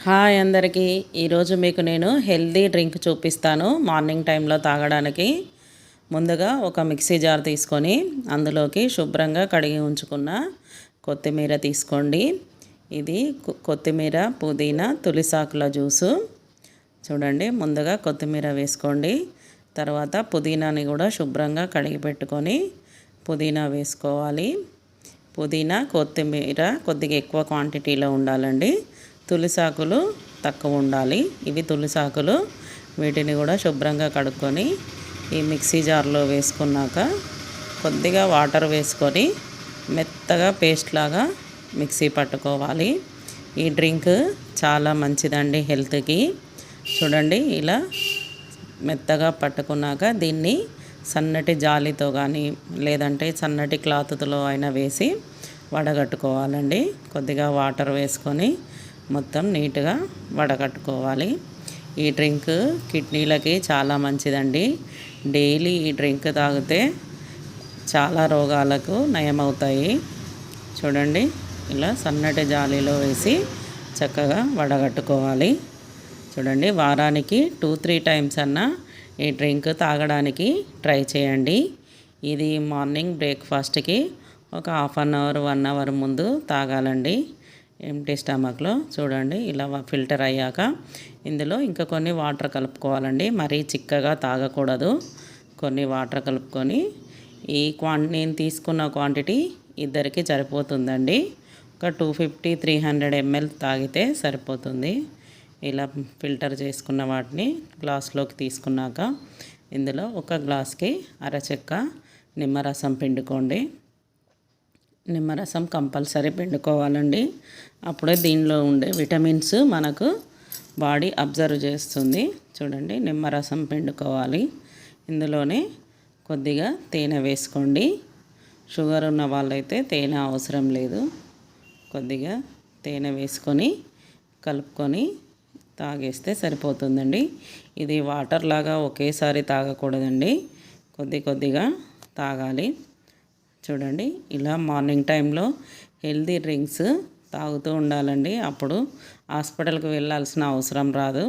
Hi అందరికీ. ఈరోజు మీకు నేను హెల్దీ డ్రింక్ చూపిస్తాను మార్నింగ్ టైంలో తాగడానికి. ముందుగా ఒక మిక్సీ జార్ తీసుకొని అందులోకి శుభ్రంగా కడిగి ఉంచుకున్న కొత్తిమీర తీసుకోండి. ఇది కొత్తిమీర, పుదీనా, తులసాకుల జ్యూసు. చూడండి, ముందుగా కొత్తిమీర వేసుకోండి. తర్వాత పుదీనాని కూడా శుభ్రంగా కడిగి పెట్టుకొని పుదీనా వేసుకోవాలి. పుదీనా, కొత్తిమీర కొద్దిగా ఎక్కువ క్వాంటిటీలో ఉండాలండి. తులసాకులు తక్కువ ఉండాలి. ఇవి తులసాకులు. వీటిని కూడా శుభ్రంగా కడుక్కొని ఈ మిక్సీ జార్లో వేసుకున్నాక కొద్దిగా వాటర్ వేసుకొని మెత్తగా పేస్ట్ లాగా మిక్సీ పట్టుకోవాలి. ఈ డ్రింక్ చాలా మంచిదండి హెల్త్కి. చూడండి, ఇలా మెత్తగా పట్టుకున్నాక దీన్ని సన్నటి జాలితో కానీ లేదంటే సన్నటి క్లాత్లో అయినా వేసి వడగట్టుకోవాలండి. కొద్దిగా వాటర్ వేసుకొని మొత్తం నీట్గా వడగట్టుకోవాలి. ఈ డ్రింక్ కిడ్నీలకి చాలా మంచిదండి. డైలీ ఈ డ్రింక్ తాగితే చాలా రోగాలకు నయమవుతాయి. చూడండి, ఇలా సన్నటి జాలీలో వేసి చక్కగా వడగట్టుకోవాలి. చూడండి, వారానికి 2-3 టైమ్స్ అన్నా ఈ డ్రింక్ తాగడానికి ట్రై చేయండి. ఇది మార్నింగ్ బ్రేక్ఫాస్ట్కి ఒక 1/2 అవర్ 1 అవర్ ముందు తాగాలండి ఎంప్టీ స్టమక్లో. చూడండి, ఇలా ఫిల్టర్ అయ్యాక ఇందులో ఇంకా కొన్ని వాటర్ కలుపుకోవాలండి. మరీ చిక్కగా తాగకూడదు. కొన్ని వాటర్ కలుపుకొని నేను తీసుకున్న క్వాంటిటీ ఇద్దరికి సరిపోతుందండి. ఒక 250-300 ml తాగితే సరిపోతుంది. ఇలా ఫిల్టర్ చేసుకున్న వాటిని గ్లాస్లోకి తీసుకున్నాక ఇందులో ఒక గ్లాస్కి అరచెక్క నిమ్మరసం పిండుకోండి. నిమ్మరసం కంపల్సరీ పిండుకోవాలండి. అప్పుడే దీనిలో ఉండే విటమిన్స్ మనకు బాడీ అబ్జర్వ్ చేస్తుంది. చూడండి, నిమ్మరసం పిండుకోవాలి. ఇందులోనే కొద్దిగా తేనె వేసుకోండి. షుగర్ ఉన్న వాళ్ళైతే తేనె అవసరం లేదు. కొద్దిగా తేనె వేసుకొని కలుపుకొని తాగేస్తే సరిపోతుందండి. ఇది వాటర్ లాగా ఒకేసారి తాగకూడదండి, కొద్దిగా తాగాలి. చూడండి, ఇలా మార్నింగ్ టైంలో హెల్దీ డ్రింక్స్ తాగుతూ ఉండాలండి. అప్పుడు హాస్పిటల్కి వెళ్ళాల్సిన అవసరం రాదు.